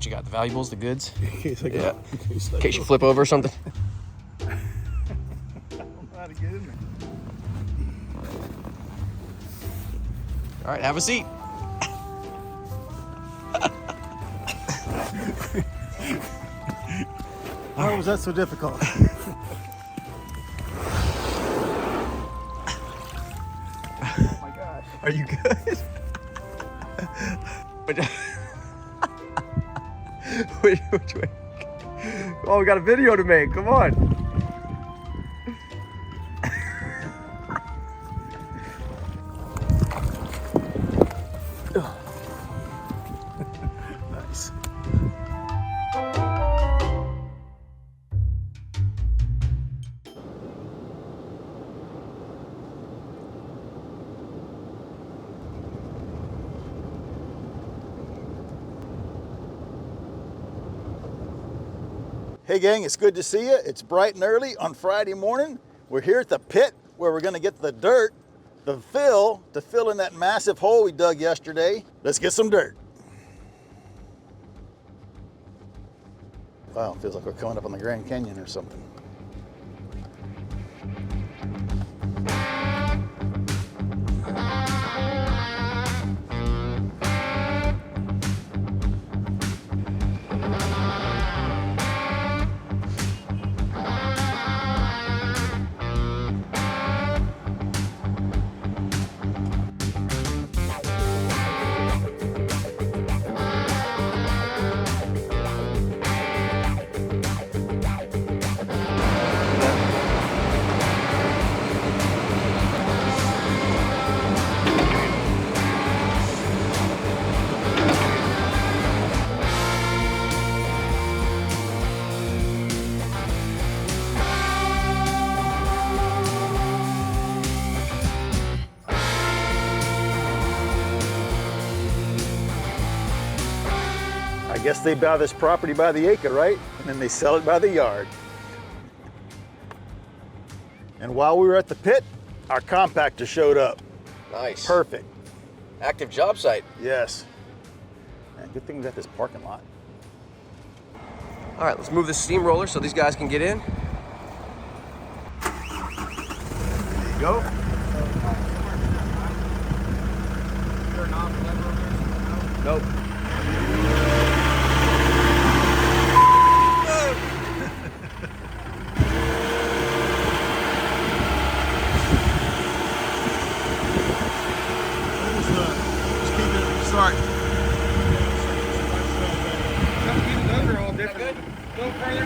What you got? The valuables, the goods? In case I go. Yeah. In case you flip over or something. I don't know how to get in there. All right, have a seat. Why was that so difficult? Oh my gosh. Are you good? Which way? Oh, we got a video to make. Come on. Nice. Hey gang, it's good to see you. It's bright and early on Friday morning. We're here at the pit where we're gonna get the dirt, the fill, to fill in that massive hole we dug yesterday. Let's get some dirt. Wow, feels like we're coming up on the Grand Canyon or something. I guess they buy this property by the acre, right? And then they sell it by the yard. And while we were at the pit, our compactor showed up. Nice. Perfect. Active job site. Yes. Man, good thing we got this parking lot. All right, let's move the steamroller so these guys can get in. There you go. Nope. Just keep it start. Those are all different. Go further.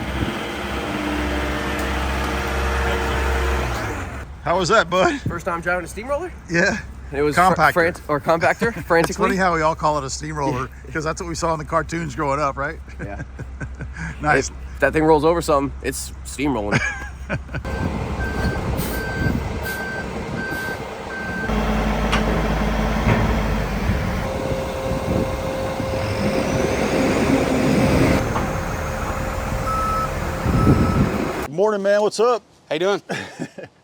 How was that, bud? First time driving a steamroller? Yeah. It was Compactor. compactor, frantically. It's funny how we all call it a steamroller because that's what we saw in the cartoons growing up, right? Yeah. Nice. If that thing rolls over something, it's steamrolling. Morning, man. What's up? How you doing?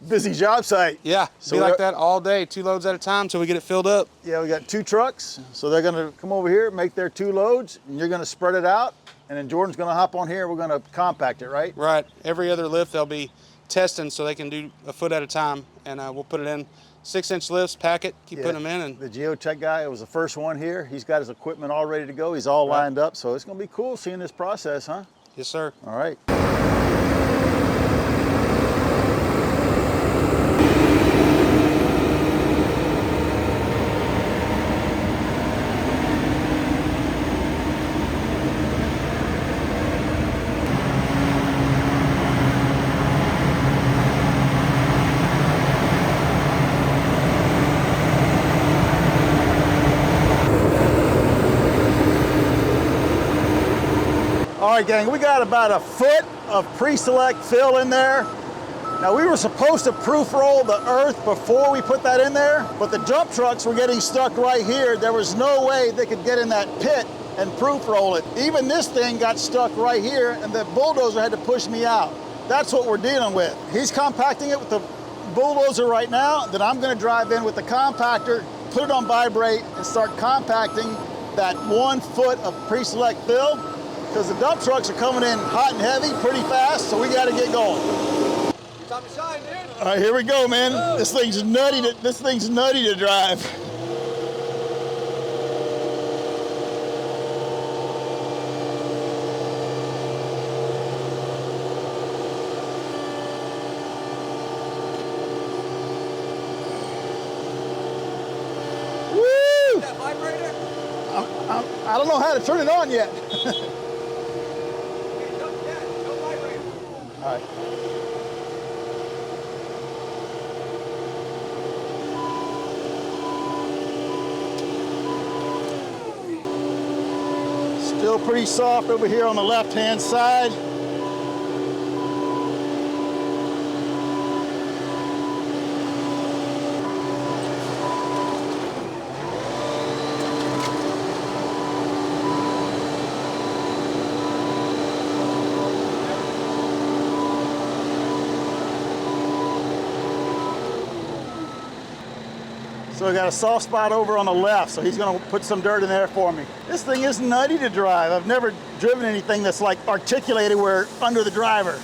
Busy job site. Yeah, So be like we're- that all day, 2 loads at a time till we get it filled up. Yeah, we got 2 trucks. So they're going to come over here, make their 2 loads, and you're going to spread it out. And then Jordan's going to hop on here. We're going to compact it, right? Right. Every other lift they'll be testing so they can do a foot at a time, and we'll put it in 6-inch lifts, pack it, keep putting them in, and The geotech guy was the first one here. He's got his equipment all ready to go. He's all lined up. So it's going to be cool seeing this process, huh? yes, sir. All right. All right, gang, we got about a foot of pre-select fill in there. Now, we were supposed to proof roll the earth before we put that in there, but the dump trucks were getting stuck right here. There was no way they could get in that pit and proof roll it. Even this thing got stuck right here, and the bulldozer had to push me out. That's what we're dealing with. He's compacting it with the bulldozer right now, then I'm gonna drive in with the compactor, put it on vibrate, and start compacting that 1 foot of pre-select fill. because the dump trucks are coming in hot and heavy pretty fast, so we got to get going. Time to shine, dude. All right, here we go, man. This thing's nutty to drive. Woo! That vibrator? I don't know how to turn it on yet. No vibrator. All right. Still pretty soft over here on the left-hand side. So I got a soft spot over on the left, so he's gonna put some dirt in there for me. This thing is nutty to drive. I've never driven anything that's like articulated where under the driver.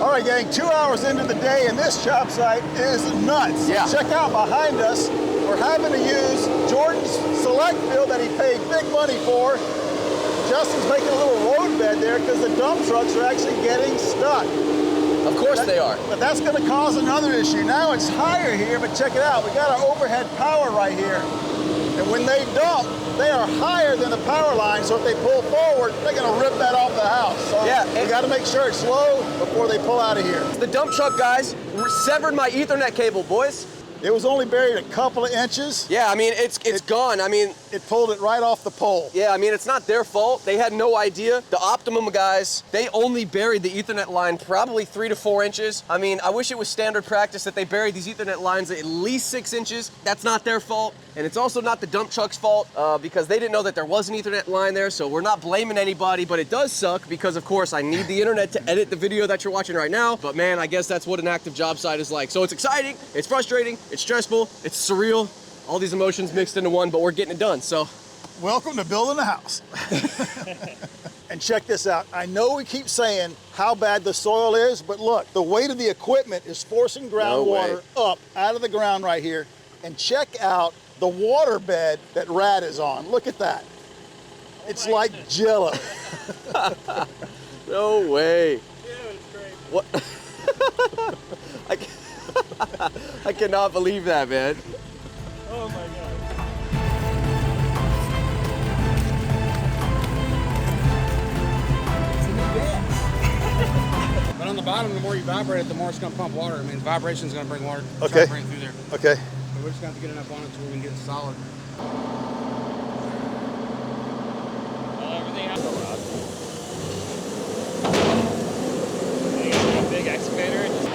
All right, gang, 2 hours into the day, and this job site is nuts. Yeah. Check out behind us. We're having to use Jordan's select fill that he paid big money for. Justin's making a little road bed there because the dump trucks are actually getting stuck. Of course they are. But that's going to cause another issue. Now it's higher here, but check it out. We got our overhead power right here. And when they dump, they are higher than the power line, so if they pull forward, they're going to rip that off the house. So Yeah, we got to make sure it's low before they pull out of here. The dump truck guys severed my Ethernet cable, boys. It was only buried a couple of inches. Yeah, I mean, it's gone. I mean, It pulled it right off the pole. yeah, I mean, it's not their fault. They had no idea. The Optimum guys, they only buried the Ethernet line probably 3 to 4 inches. I mean, I wish it was standard practice that they buried these Ethernet lines at least 6 inches. That's not their fault. And it's also not the dump truck's fault because they didn't know that there was an Ethernet line there. So we're not blaming anybody, but it does suck because, of course, I need the internet to edit the video that you're watching right now. But man, I guess that's what an active job site is like. So it's exciting, it's frustrating, it's stressful, it's surreal. All these emotions mixed into one, but we're getting it done, so. Welcome to building a house. And check this out. I know we keep saying how bad the soil is, but look, the weight of the equipment is forcing groundwater up out of the ground right here. And check out the water bed that Rad is on. Look at that. It's like Jello. No way. What? I cannot believe that, man. Oh my God. But on the bottom, the more you vibrate it, the more it's going to pump water. I mean, vibration is going to bring water. Okay. Bring through there. Okay. But we're just going to have to get enough on it so we can get it solid. Everything else. You got a big excavator. And just...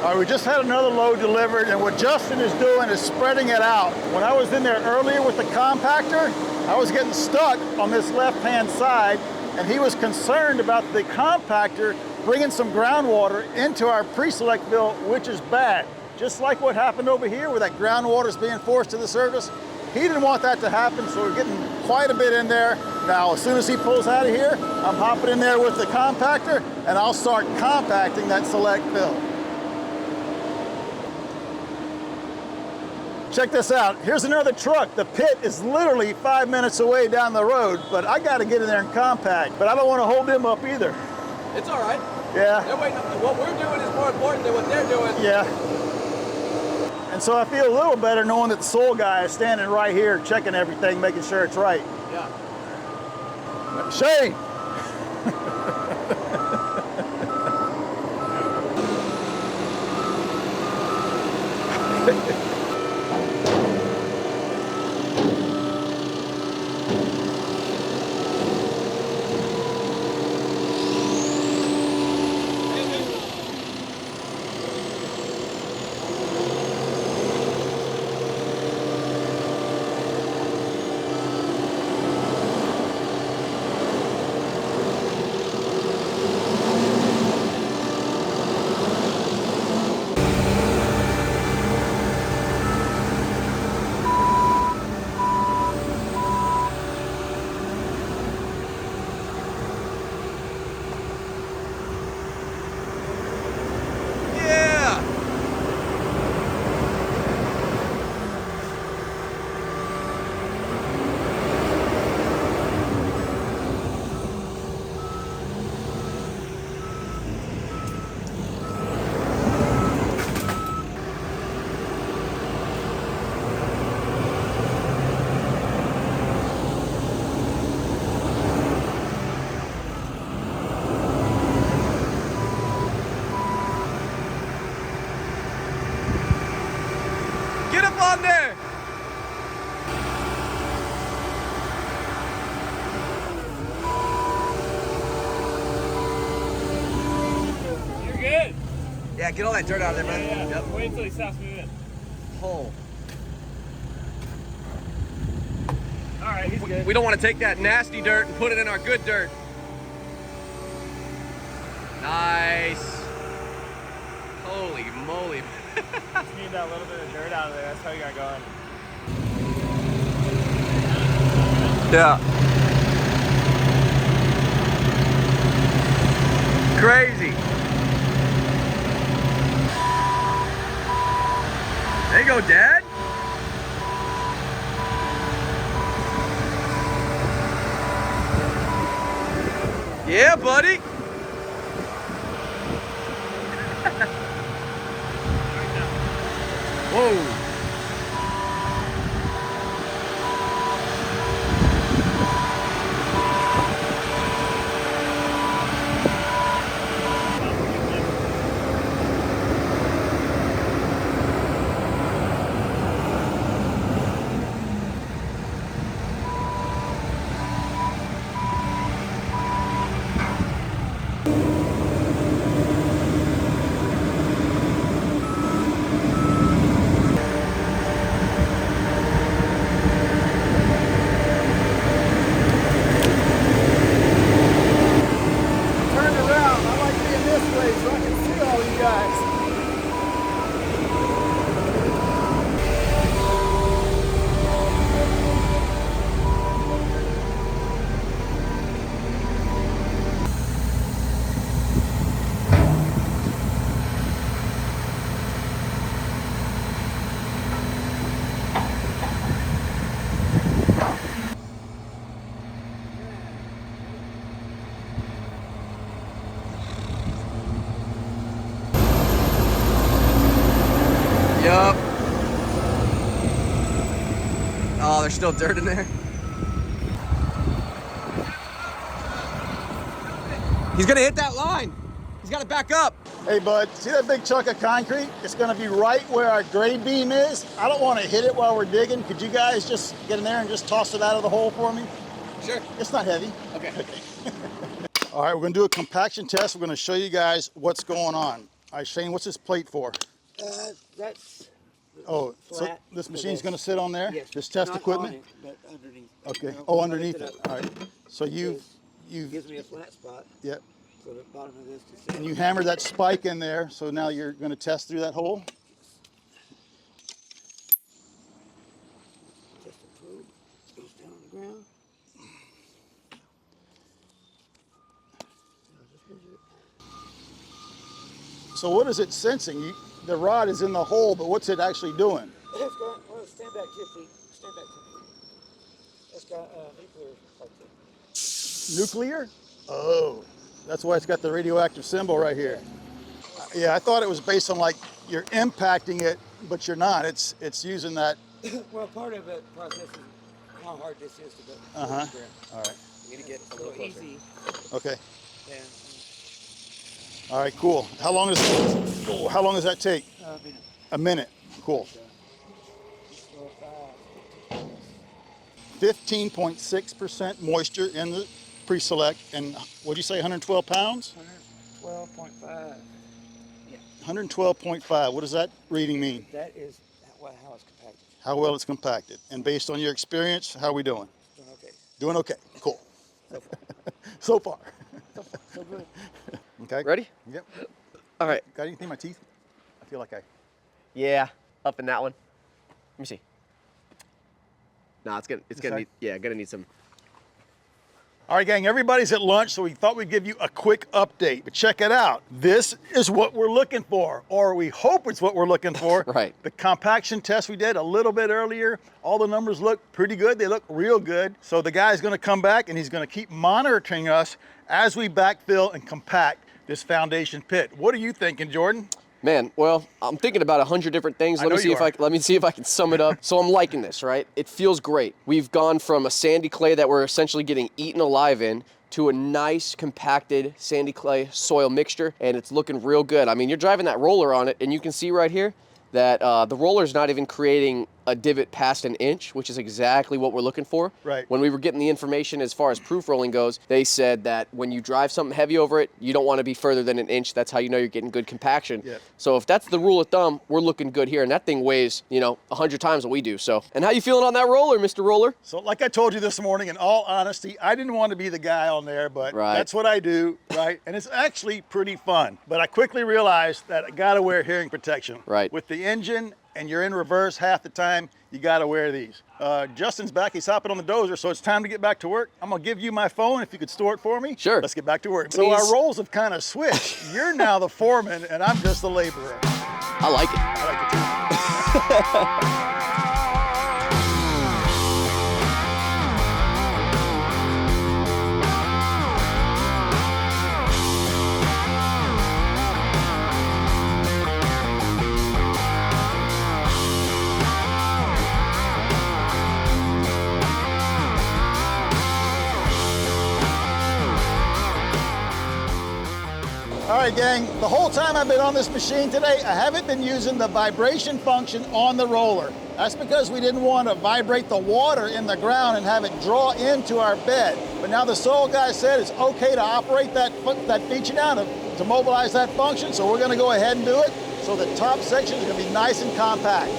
All right, we just had another load delivered, and what Justin is doing is spreading it out. When I was in there earlier with the compactor, I was getting stuck on this left-hand side, and he was concerned about the compactor bringing some groundwater into our pre-select fill, which is bad. Just like what happened over here where that groundwater is being forced to the surface. He didn't want that to happen, so we're getting quite a bit in there. Now, as soon as he pulls out of here, I'm hopping in there with the compactor, and I'll start compacting that select fill. Check this out. Here's another truck. The pit is literally 5 minutes away down the road, but I got to get in there and compact. But I don't want to hold them up either. It's all right. Yeah. They're waiting up. What we're doing is more important than what they're doing. Yeah. And so I feel a little better knowing that the soil guy is standing right here checking everything, making sure it's right. Yeah. Shane! on there. You're good. Yeah, get all that dirt out of there, man. Yeah. Yep. Wait until he stops moving. Hole. All right, he's good. We don't want to take that nasty dirt and put it in our good dirt. Nice. Holy moly. Just need that little bit of dirt out of there. That's how you got going. Yeah. Crazy. There you go, Dad. Yeah, buddy. Whoa. Turn around. I like being this way so I can see all you guys. Yup. Oh, there's still dirt in there. He's gonna hit that line. He's gotta back up. Hey, bud, see that big chunk of concrete? It's gonna be right where our grade beam is. I don't wanna hit it while we're digging. Could you guys just get in there and just toss it out of the hole for me? Sure. It's not heavy. Okay. All right, we're gonna do a compaction test. We're gonna show you guys what's going on. All right, Shane, what's this plate for? That's Oh, so flat this for machine's this. gonna sit on there? Yes, This test not equipment? on it, but underneath. Okay. You know, Oh, when I underneath lift it. All right. So you've, Gives me a flat spot yep. for the bottom of this to sit. And you hammered that spike in there, so now you're gonna test through that hole? Just a probe goes down on the ground. I'll just measure it. So what is it sensing? The rod is in the hole, but what's it actually doing? It's got, well, stand back 10 feet. Stand back 10 feet. It's got nuclear parts in it. Nuclear? Oh, that's why it's got the radioactive symbol right here. Yeah, I thought it was based on like you're impacting it, but you're not. It's using that. Well, part of it process is how hard this is to go. Uh-huh. All right. You need to get a So little closer. easy. Okay. And All right, cool. How long does that take? A minute. Cool. 15.6% moisture in the pre-select, and what'd you say, 112 pounds? 112.5. 112.5. What does that reading mean? That is how it's compacted. How well it's compacted. And based on your experience, how are we doing? Doing okay. Doing okay. Cool. So far. So far. So good. Okay. Ready? Yep. All right. Got anything in my teeth? I feel like I. Yeah, up in that one. Let me see. Nah, it's gonna side? need some. All right, gang, everybody's at lunch, so we thought we'd give you a quick update. But check it out. This is what we're looking for, or we hope it's what we're looking for. Right. The compaction test we did a little bit earlier, all the numbers look pretty good. They look real good. So the guy's gonna come back and he's gonna keep monitoring us as we backfill and compact this foundation pit. What are you thinking, Jordan? Man, well, I'm thinking about 100 different things. I know you are. Let me see if I can sum it up. So I'm liking this, right? It feels great. We've gone from a sandy clay that we're essentially getting eaten alive in to a nice compacted sandy clay soil mixture, and it's looking real good. I mean, you're driving that roller on it, and you can see right here that the roller's not even creating a divot past an inch, which is exactly what we're looking for. Right. When we were getting the information as far as proof rolling goes, they said that when you drive something heavy over it, you don't want to be further than an inch. That's how you know you're getting good compaction. Yeah. So if that's the rule of thumb, we're looking good here. And that thing weighs, 100 times what we do. So, and how you feeling on that roller, Mr. Roller? So like I told you this morning, in all honesty, I didn't want to be the guy on there, but Right. that's what I do, right? And it's actually pretty fun. But I quickly realized that I got to wear hearing protection. Right. With the engine and you're in reverse half the time, you got to wear these. Justin's back. He's hopping on the dozer, so it's time to get back to work. I'm going to give you my phone if you could store it for me. Sure. Let's get back to work. So our roles have kind of switched. You're now the foreman, and I'm just the laborer. I like it. I like it too. All right, gang, the whole time I've been on this machine today, I haven't been using the vibration function on the roller. That's because we didn't want to vibrate the water in the ground and have it draw into our bed. But now the soil guy said it's okay to operate that feature now to mobilize that function, so we're gonna go ahead and do it. So the top section is gonna be nice and compact.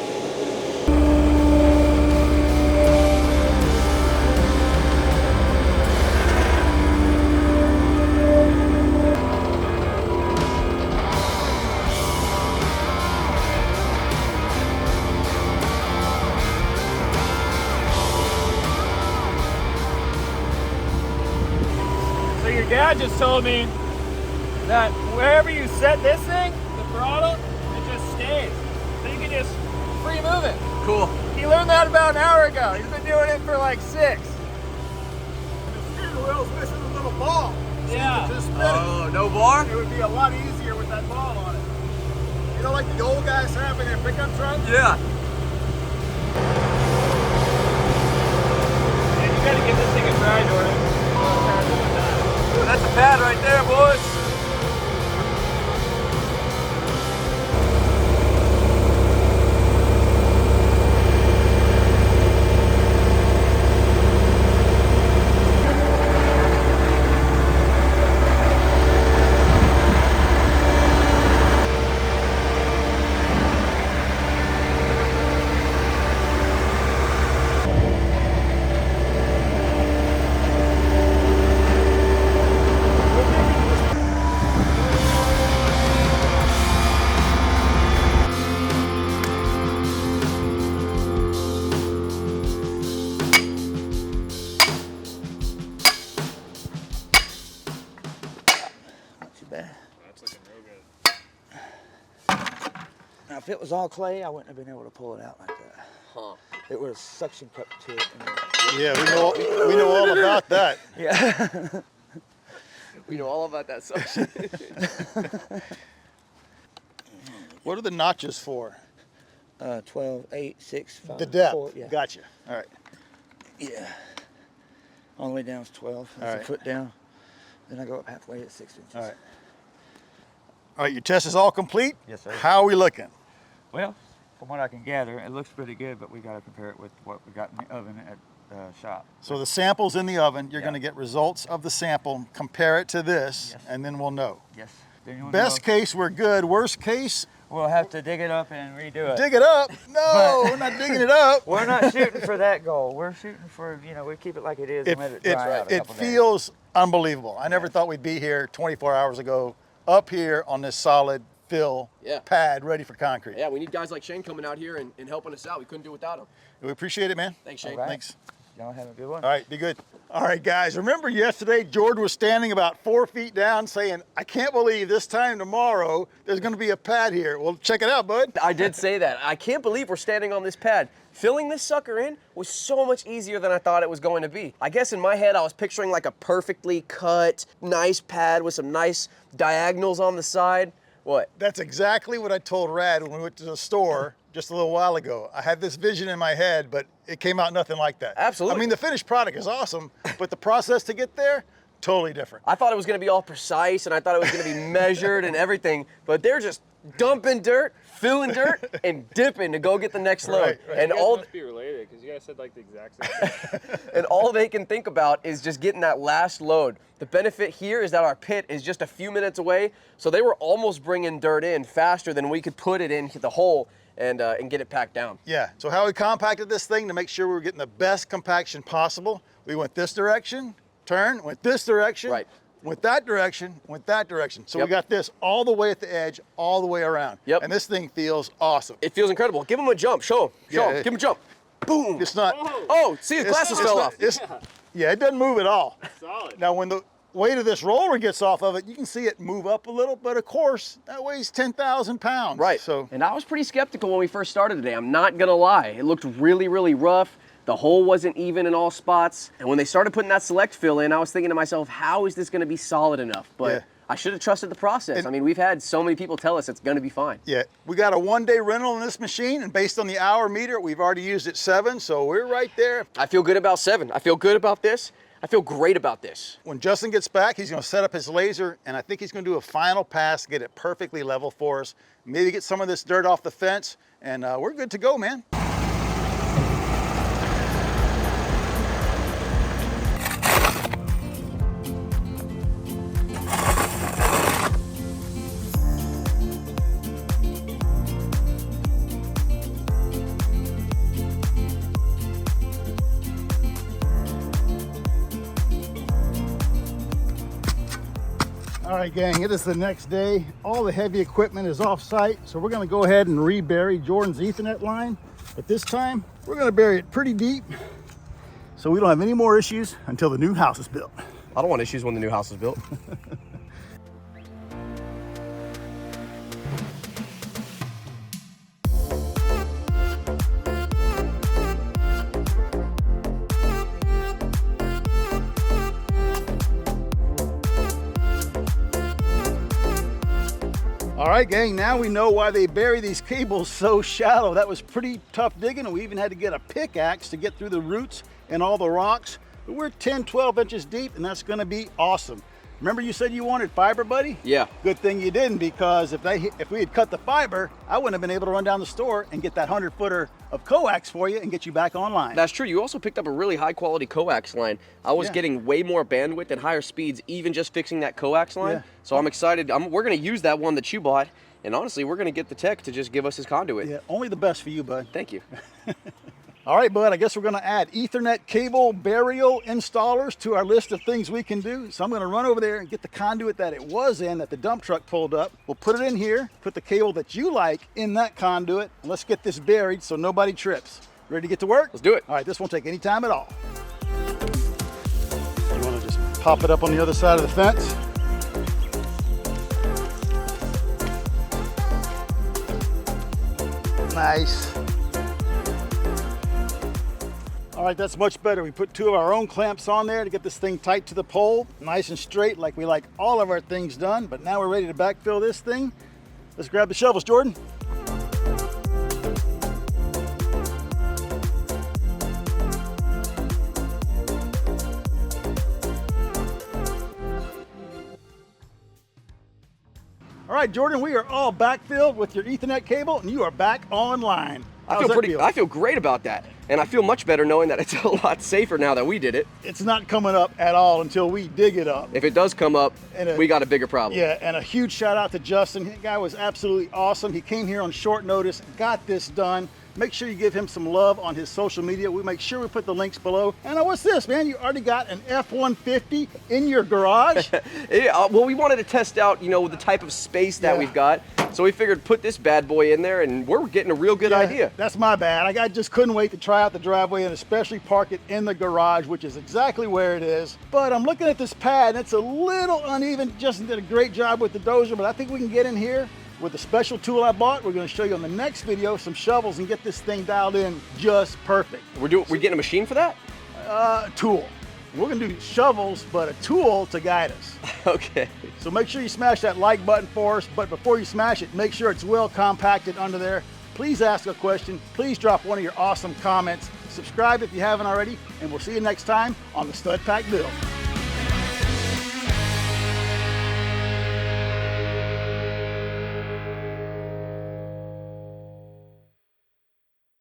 So your dad just told me that wherever you set this thing, the throttle, it just stays. So you can just free move it. Cool. He learned that about an hour ago. He's been doing it for like 6. The steering wheel's missing a little ball. Yeah. Just spin Oh, no bar? it would be a lot easier with that ball on it. You know, like the old guys have in their pickup truck? Yeah. And you gotta give this thing a try, Jordan. Ooh, that's a pad right there, boys. Now, if it was all clay, I wouldn't have been able to pull it out like that. Huh. It was suction cup to it. Yeah, we know all about that. Yeah. We know all about that suction. What are the notches for? 12, 8, 6, 5, The depth. 4. Yeah. Gotcha. All right. Yeah. All the way down is 12. That's All a right. foot down. Then I go up halfway at 6 inches. All right. All right, your test is all complete? Yes, sir. How are we looking? Well, from what I can gather, it looks pretty good, but we got to compare it with what we got in the oven at the shop. So the sample's in the oven. You're Yeah. going to get results of the sample, compare it to this, Yes. and then we'll know. Yes. Then you'll Best know. case, we're good. Worst case, We'll have to dig it up and redo it. dig it up. No, we're not digging it up. We're not shooting for that goal. We're shooting for, we keep it like it is and let it dry out a it couple days. feels unbelievable. I never thought we'd be here 24 hours ago, up here on this solid fill Yeah. pad ready for concrete. Yeah, we need guys like Shane coming out here and helping us out. We couldn't do it without him. We appreciate it, man. Thanks, Shane. All right. Thanks. Y'all have a good one. All right, be good. All right, guys, remember yesterday Jordan was standing about 4 feet down saying, I can't believe this time tomorrow there's going to be a pad here. Well, check it out, bud. I did say that. I can't believe we're standing on this pad. Filling this sucker in was so much easier than I thought it was going to be. I guess in my head I was picturing like a perfectly cut, nice pad with some nice diagonals on the side. What? That's exactly what I told Rad when we went to the store just a little while ago. I had this vision in my head, but it came out nothing like that. Absolutely. I mean, the finished product is awesome, but the process to get there, totally different. I thought it was going to be all precise and I thought it was going to be measured and everything, but they're just dumping dirt, filling dirt, and dipping to go get the next load. Right. And You guys all must be related because you guys said like the exact same thing. and all they can think about is just getting that last load. The benefit here is that our pit is just a few minutes away, so they were almost bringing dirt in faster than we could put it in the hole and get it packed down. Yeah, so how we compacted this thing to make sure we were getting the best compaction possible, we went this direction, turn, went this direction, Right. went that direction, went that direction. So Yep. we got this all the way at the edge, all the way around. Yep. And this thing feels awesome. It feels incredible. Give him a jump. Show him. Yeah, Give him a jump. Boom. It's not, Oh, see, his glasses fell off. yeah, it doesn't move at all. Solid. Now when the weight of this roller gets off of it, you can see it move up a little, but of course, that weighs 10,000 pounds. Right. So And I was pretty skeptical when we first started today. I'm not gonna lie. It looked really, really rough. The hole wasn't even in all spots. And when they started putting that select fill in, I was thinking to myself, how is this gonna be solid enough? But Yeah. I should have trusted the process. I mean, we've had so many people tell us it's gonna be fine. yeah, we got a 1-day rental on this machine, and based on the hour meter, we've already used it 7, so we're right there. I feel good about 7. I feel good about this. I feel great about this. When Justin gets back, he's gonna set up his laser, and I think he's gonna do a final pass, get it perfectly level for us, maybe get some of this dirt off the fence, and we're good to go, man. All right, gang, it is the next day. All the heavy equipment is off site, so we're gonna go ahead and rebury Jordan's Ethernet line. But this time, we're gonna bury it pretty deep so we don't have any more issues until the new house is built. I don't want issues when the new house is built. All right, gang, now we know why they bury these cables so shallow. That was pretty tough digging, and we even had to get a pickaxe to get through the roots and all the rocks. But we're 10, 12 inches deep, and that's gonna be awesome. Remember you said you wanted fiber, buddy? Yeah. Good thing you didn't, because if we had cut the fiber, I wouldn't have been able to run down the store and get that 100-footer of coax for you and get you back online. That's true. You also picked up a really high quality coax line. I was Yeah. getting way more bandwidth and higher speeds, even just fixing that coax line. Yeah. So I'm excited. We're going to use that one that you bought. And honestly, we're going to get the tech to just give us his conduit. Yeah, only the best for you, bud. Thank you. All right, bud, I guess we're gonna add Ethernet cable burial installers to our list of things we can do. So I'm gonna run over there and get the conduit that it was in that the dump truck pulled up. We'll put it in here, put the cable that you like in that conduit, and let's get this buried so nobody trips. Ready to get to work? Let's do it. All right, this won't take any time at all. You wanna just pop it up on the other side of the fence? Nice. All right, that's much better. We put 2 of our own clamps on there to get this thing tight to the pole, nice and straight like we like all of our things done. But now we're ready to backfill this thing. Let's grab the shovels, Jordan. All right, Jordan, we are all backfilled with your Ethernet cable, and you are back online. How's that feel? I feel great about that. And I feel much better knowing that it's a lot safer now that we did it. It's not coming up at all until we dig it up. If it does come up, And we got a bigger problem. Yeah, and a huge shout out to Justin. That guy was absolutely awesome. He came here on short notice, got this done. Make sure you give him some love on his social media. We make sure we put the links below. And what's this, man? You already got an F-150 in your garage? Yeah, well, we wanted to test out, the type of space that Yeah. we've got. So we figured put this bad boy in there, and we're getting a real good Yeah, idea. That's my bad. I just couldn't wait to try out the driveway and especially park it in the garage, which is exactly where it is. But I'm looking at this pad, and it's a little uneven. Justin did a great job with the dozer, but I think we can get in here with a special tool I bought. We're going to show you on the next video some shovels and get this thing dialed in just perfect. We're getting a machine for that? Tool. We're going to do shovels, but a tool to guide us. Okay. So make sure you smash that like button for us, but before you smash it, make sure it's well compacted under there. Please ask a question. Please drop one of your awesome comments. Subscribe if you haven't already, and we'll see you next time on the Stud Pack Build.